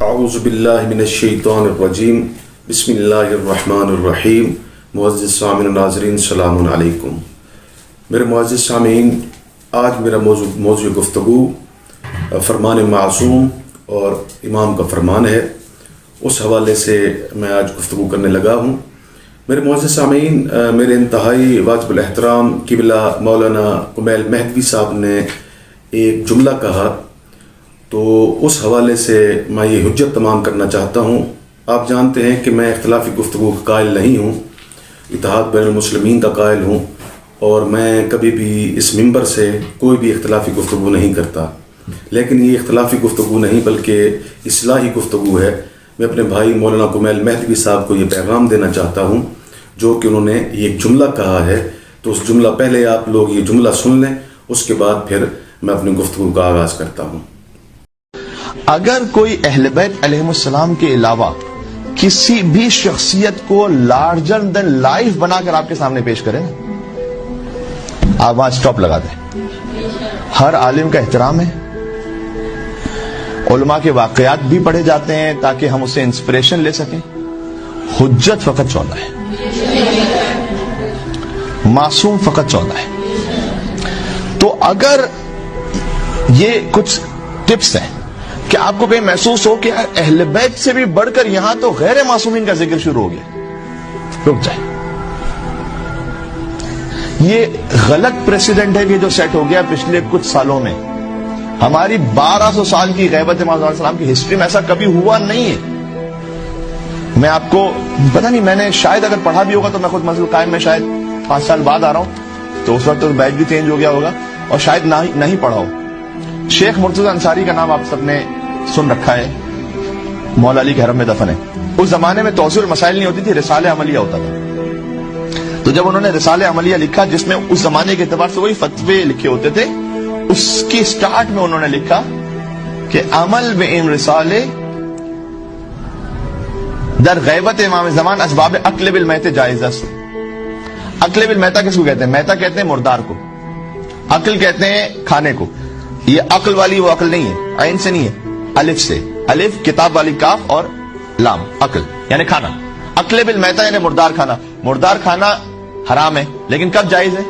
اعوذ باللہ من الشیطان الرجیم بسم اللہ الرحمن الرحیم. معزز سامعین ناظرین السلام علیکم. میرے معزز سامعین، آج میرا موضوع گفتگو فرمان معصوم اور امام کا فرمان ہے. اس حوالے سے میں آج گفتگو کرنے لگا ہوں. میرے معزز سامعین، میرے انتہائی واجب الاحترام قبلہ مولانا کمیل مہدوی صاحب نے ایک جملہ کہا، تو اس حوالے سے میں یہ حجت تمام کرنا چاہتا ہوں. آپ جانتے ہیں کہ میں اختلافی گفتگو کا قائل نہیں ہوں، اتحاد بین المسلمین کا قائل ہوں، اور میں کبھی بھی اس منبر سے کوئی بھی اختلافی گفتگو نہیں کرتا. لیکن یہ اختلافی گفتگو نہیں بلکہ اصلاحی گفتگو ہے. میں اپنے بھائی مولانا کمیل مہدوی صاحب کو یہ پیغام دینا چاہتا ہوں جو کہ انہوں نے یہ جملہ کہا ہے. تو اس جملہ پہلے آپ لوگ یہ جملہ سن لیں، اس کے بعد پھر میں اپنی گفتگو کا آغاز کرتا ہوں. اگر کوئی اہل بیت علیہ السلام کے علاوہ کسی بھی شخصیت کو لارجر دین لائف بنا کر آپ کے سامنے پیش کریں، آپ وہاں سٹاپ لگا دیں. ہر عالم کا احترام ہے، علماء کے واقعات بھی پڑھے جاتے ہیں تاکہ ہم اسے انسپریشن لے سکیں. حجت فقط 14 ہے، معصوم فقط 14 ہے. تو اگر یہ کچھ ٹپس ہیں کہ آپ کو کہیں محسوس ہو کہ اہل بیت سے بھی بڑھ کر یہاں تو غیر معصومین کا ذکر شروع ہو گیا، رک جائیں. یہ غلط پریسیڈنٹ ہے کہ جو سیٹ ہو گیا پچھلے کچھ سالوں میں. ہماری 1200 سال کی غیبت امام علیہ السلام کی ہسٹری میں ایسا کبھی ہوا نہیں ہے. میں آپ کو پتہ نہیں، میں نے شاید اگر پڑھا بھی ہوگا تو میں خود مسجد قائم میں شاید 5 سال بعد آ رہا ہوں، تو اس وقت تو بیچ بھی چینج ہو گیا ہوگا، اور شاید نہیں پڑھا ہو. شیخ مرتضی انصاری کا نام آپ سب نے سن رکھا ہے، مولا علی کے حرم میں دفن ہے. اس زمانے میں توضیح المسائل نہیں ہوتی تھی، رسالہ عملیہ ہوتا تھا. تو جب انہوں نے رسالہ عملیہ لکھا جس میں اس زمانے کے اعتبار سے وہی فتوے لکھے ہوتے تھے، اس کی سٹارٹ میں انہوں نے لکھا کہ عمل بِإِن رسالے در غیبت امام زمان اسباب عقل بالمیت جائزہ سے. عقل بالمیت کس کو کہتے ہیں؟ میتا کہتے ہیں مردار کو، عقل کہتے ہیں کھانے کو. یہ عقل والی وہ عقل نہیں ہے، عین سے نہیں ہے، الف سے. الف کتاب والی کاف اور لام، عقل یعنی کھانا. عقل بالمیت یعنی مردار کھانا. مردار کھانا حرام ہے، لیکن کب جائز ہے؟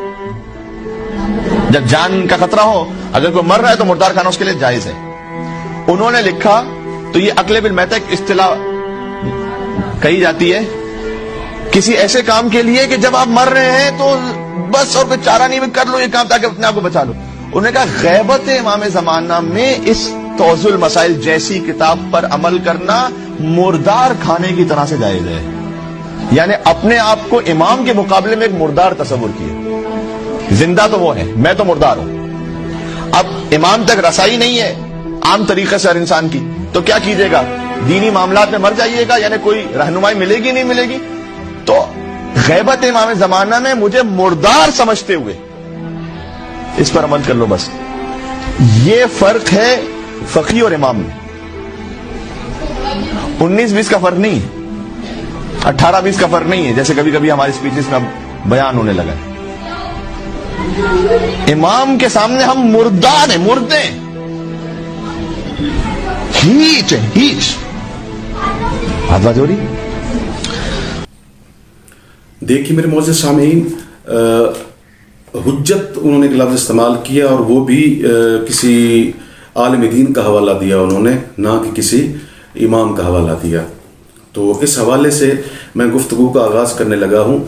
جب جان کا خطرہ ہو. اگر کوئی مر رہا ہے تو مردار کھانا اس کے لیے جائز ہے. انہوں نے لکھا، تو یہ عقل بالمیت ایک اصطلاح کہی جاتی ہے کسی ایسے کام کے لیے کہ جب آپ مر رہے ہیں تو بس اور کوئی چارہ نہیں، کر لو یہ کام تاکہ اپنے آپ کو بچا لو. انہوں نے کہا غیبت امام زمانہ میں اس توضیح المسائل جیسی کتاب پر عمل کرنا مردار کھانے کی طرح سے جائز ہے. یعنی اپنے آپ کو امام کے مقابلے میں ایک مردار تصور کیے. زندہ تو وہ ہے، میں تو مردار ہوں. اب امام تک رسائی نہیں ہے عام طریقے سے ہر انسان کی، تو کیا کیجیے گا؟ دینی معاملات میں مر جائیے گا، یعنی کوئی رہنمائی ملے گی نہیں ملے گی. تو غیبت امام زمانہ میں مجھے مردار سمجھتے ہوئے اس پر عمل کر لو بس. یہ فرق ہے فقیہ اور امام میں. 19-20 کا فرق نہیں ہے، 18-20 کا فرق نہیں ہے جیسے کبھی کبھی ہماری سپیچز میں بیان ہونے لگا. امام کے سامنے ہم مردار ہیں، مردے ہیں، ہیچ ہے، ہیچ. بات ہو رہی. دیکھیے میرے معزز سامعین، حجت انہوں نے ایک لفظ استعمال کیا، اور وہ بھی کسی عالم دین کا حوالہ دیا انہوں نے، نہ کہ کسی امام کا حوالہ دیا. تو اس حوالے سے میں گفتگو کا آغاز کرنے لگا ہوں.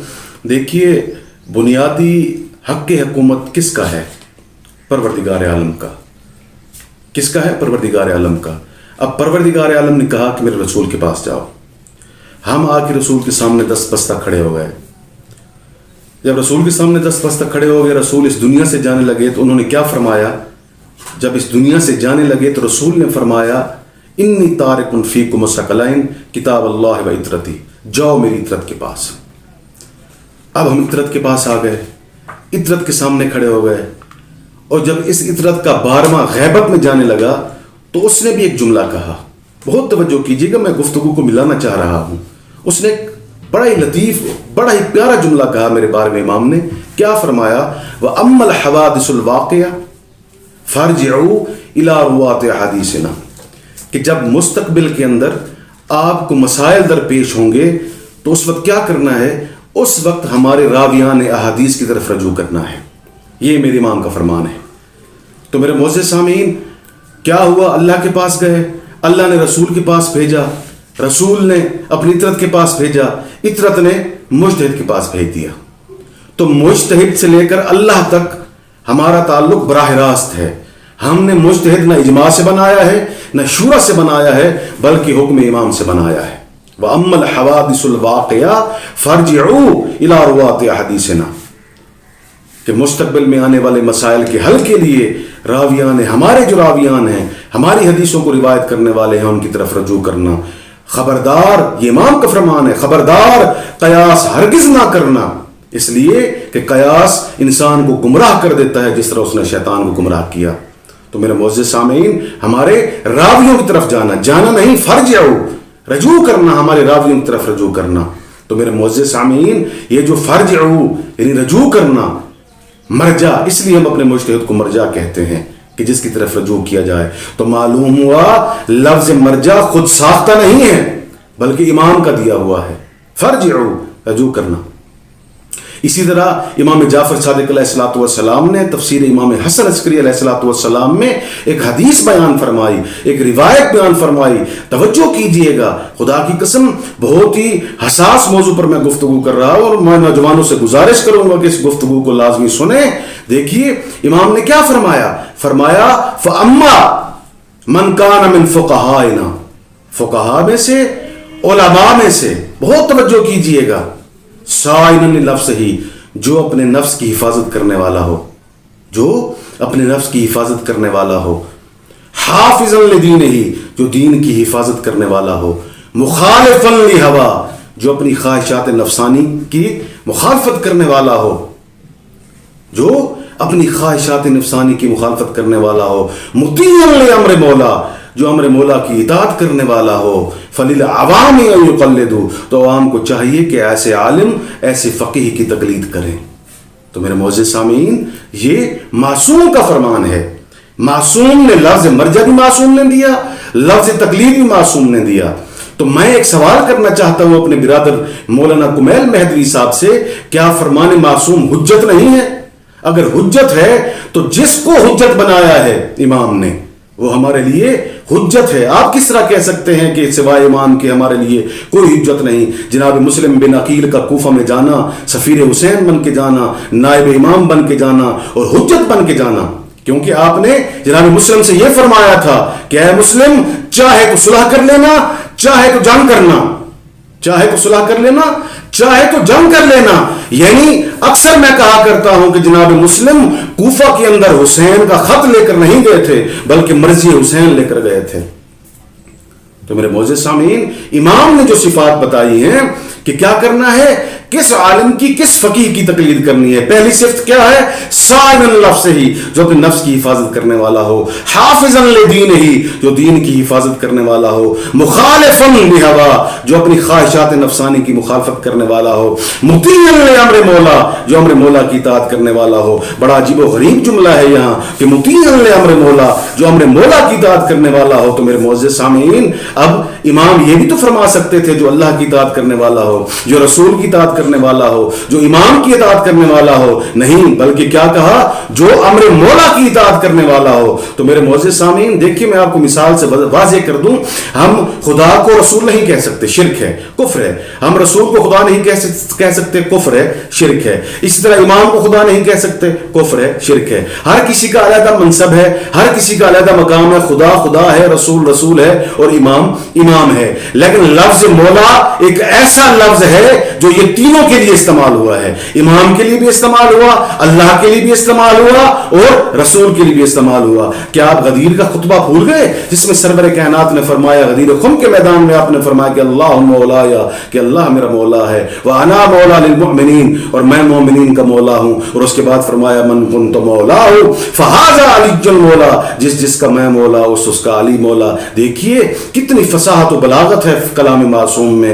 دیکھیے، بنیادی حق حکومت کس کا ہے؟ پروردگار عالم کا. کس کا ہے؟ پروردگار عالم کا. اب پروردگار عالم نے کہا کہ میرے رسول کے پاس جاؤ. ہم آ کے رسول کے سامنے دست بستہ کھڑے ہو گئے. جب رسول کے سامنے دست بستہ کھڑے ہو گئے، رسول اس دنیا سے جانے لگے، تو انہوں نے کیا فرمایا؟ جب اس دنیا سے جانے لگے تو رسول نے فرمایا انی تارک فیکم الثقلین کتاب اللہ و عطرتی، جاؤ میری عطرت کے پاس. اب ہم عطرت کے پاس آ گئے، عطرت کے سامنے کھڑے ہو گئے، اور جب اس عطرت کا 12واں غیبت میں جانے لگا تو اس نے بھی ایک جملہ کہا. بہت توجہ کیجیے گا، میں گفتگو کو ملانا چاہ رہا ہوں. اس نے بڑا ہی لطیف، بڑا ہی پیارا جملہ کہا میرے بارے میں. امام نے کیا فرمایا؟ وَأَمَّا الْحَوَادِثُ الْوَاقِعَةُ فَارْجِعُوا إِلَىٰ رُوَاةِ حَدِيثِنَا. کہ جب مستقبل کے اندر آپ کو مسائل درپیش ہوں گے تو اس وقت کیا کرنا ہے؟ اس وقت ہمارے راویان احادیث کی طرف رجوع کرنا ہے. یہ میرے امام کا فرمان ہے. تو میرے معزز سامعین، کیا ہوا؟ اللہ کے پاس گئے، اللہ نے رسول کے پاس بھیجا، رسول نے اپنی اطرت کے پاس بھیجا، اطرت نے مجتہد کے پاس بھیج دیا. تو مجتہد سے لے کر اللہ تک ہمارا تعلق براہ راست ہے. ہم نے مجتہد نہ اجماع سے بنایا ہے نہ شورا سے بنایا ہے، بلکہ حکم امام سے بنایا ہے. وَأَمَّا الْحَوَادِثُ الْوَاقِعَةُ فَارْجِعُوا إِلَىٰ رُوَاةِ أَحَادِيثِنَا، کہ مستقبل میں آنے والے مسائل کے حل کے لیے ہمارے جو راویان ہیں، ہماری حدیثوں کو روایت کرنے والے ہیں، ان کی طرف رجوع کرنا. خبردار، یہ امام کا فرمان ہے، خبردار قیاس ہرگز نہ کرنا، اس لیے کہ قیاس انسان کو گمراہ کر دیتا ہے جس طرح اس نے شیطان کو گمراہ کیا. تو میرے معزز سامعین، ہمارے راویوں کی طرف جانا نہیں، فرجعو، رجوع کرنا، ہمارے راویوں کی طرف رجوع کرنا. تو میرے معزز سامعین، یہ جو فرجعو یعنی رجوع کرنا، مرجع، اس لیے ہم اپنے مجتہد کو مرجع کہتے ہیں کہ جس کی طرف رجوع کیا جائے. تو معلوم ہوا لفظ مرجع خود ساختہ نہیں ہے بلکہ امام کا دیا ہوا ہے. فرجعو، رجوع کرنا. اسی طرح امام جعفر صادق علیہ الصلوۃ والسلام نے تفسیر امام حسن عسکری علیہ الصلوۃ والسلام میں ایک حدیث بیان فرمائی، ایک روایت بیان فرمائی. توجہ کیجئے گا، خدا کی قسم بہت ہی حساس موضوع پر میں گفتگو کر رہا ہوں اور میں نوجوانوں سے گزارش کروں گا کہ اس گفتگو کو لازمی سنیں. دیکھیے امام نے کیا فرمایا، فرمایا فَأَمَّا مَنْ كَانَ مِنْ فُقَهَائِنَا، فقہاء میں سے، علماء میں سے، بہت توجہ کیجئے گا، سائن لفظ ہی، جو اپنے نفس کی حفاظت کرنے والا ہو، جو اپنے نفس کی حفاظت کرنے والا ہو، حافظا لدین ہی، جو دین کی حفاظت کرنے والا ہو، مخالفا لہوا، جو اپنی خواہشات نفسانی کی مخالفت کرنے والا ہو، جو اپنی خواہشات نفسانی کی مخالفت کرنے والا ہو، مطیعا لامر مولا، جو امر مولا کی اطاعت کرنے والا ہو، فَلِلْعَوَامِ أَن يُقَلِّدُوا، تو عوام کو چاہیے کہ ایسے عالم، ایسے فقیہ کی تقلید کریں. تو میرے معزز سامعین، یہ معصوم کا فرمان ہے. معصوم نے لفظ مرجع بھی معصوم نے دیا، لفظ تقلید بھی معصوم نے دیا. تو میں ایک سوال کرنا چاہتا ہوں اپنے برادر مولانا کمیل مہدوی صاحب سے، کیا فرمان معصوم حجت نہیں ہے؟ اگر حجت ہے تو جس کو حجت بنایا ہے امام نے وہ ہمارے لیے حجت ہے. آپ کس طرح کہہ سکتے ہیں کہ سوائے امام کے ہمارے لیے کوئی حجت نہیں؟ جناب مسلم بن عقیل کا کوفہ میں جانا، سفیر حسین بن کے جانا، نائب امام بن کے جانا اور حجت بن کے جانا، کیونکہ آپ نے جناب مسلم سے یہ فرمایا تھا کہ اے مسلم، چاہے تو صلح کر لینا، چاہے تو جنگ کرنا، چاہے تو صلح کر لینا، چاہے تو جنگ کر لینا. یعنی اکثر میں کہا کرتا ہوں کہ جناب مسلم کوفہ کے اندر حسین کا خط لے کر نہیں گئے تھے بلکہ مرضی حسین لے کر گئے تھے. تو میرے معزز سامعین، امام نے جو صفات بتائی ہیں کہ کیا کرنا ہے، کس عالم کی، کس فقیہ کی تقلید کرنی ہے. پہلی صفت کیا ہے؟ سائن لفظ ہی، جو اپنے نفس کی حفاظت کرنے والا ہو، حافظا لدین ہی، جو دین کی حفاظت کرنے والا ہو، مخالفا لہوا، جو اپنی خواہشات نفسانی کی مخالفت کرنے والا ہو، مطیعا لامر مولا، جو امر مولا کی اطاعت کرنے والا ہو. بڑا عجیب و غریب جملہ ہے یہاں کہ مطیعا لامر مولا، جو امر مولا کی اطاعت کرنے والا ہو. تو میرے معزز سامعین، اب امام یہ بھی تو فرما سکتے تھے جو اللہ کی اطاعت کرنے والا ہو، جو رسول کی اطاعت کرنے والا ہو، جو امام کی اطاعت کرنے والا ہو. نہیں، بلکہ کیا کہا؟ جو امر مولا کی اطاعت کرنے والا ہو. تو میرے معزز سامعین دیکھیے، میں آپ کو مثال سے واضح کر دوں. ہم خدا کو رسول نہیں کہہ سکتے، شرک ہے، کفر ہے. ہم رسول کو خدا نہیں کہہ سکتے، کفر ہے، شرک ہے. اسی طرح امام کو خدا نہیں کہہ سکتے، کفر ہے، شرک ہے. ہر کسی کا علیحدہ منصب ہے، ہر کسی کا علیحدہ مقام ہے. خدا خدا ہے، رسول رسول ہے اور امام امام ہے. لیکن لفظ مولا ایک ایسا لفظ ہے جو یہ تینوں کے لیے استعمال ہوا ہے. امام کے لیے بھی استعمال ہوا، اللہ کے لیے بھی استعمال ہوا اور رسول کے لیے بھی استعمال ہوا. کیا آپ غدیر کا خطبہ بھول گئے جس میں سرور کائنات نے فرمایا، غدیر خم کے میدان میں آپ نے فرمایا کہ اللہ مولایا، کہ اللہ میرا مولا ہے، وانا مولا للمؤمنین، اور میں مومنین کا مولا ہوں. اور اس کے بعد فرمایا من کنت مولا فہذا علی المولا، جس کا میں مولا اس کا علی مولا. دیکھیے کتنی فصاحت و بلاغت ہے کلام معصوم میں،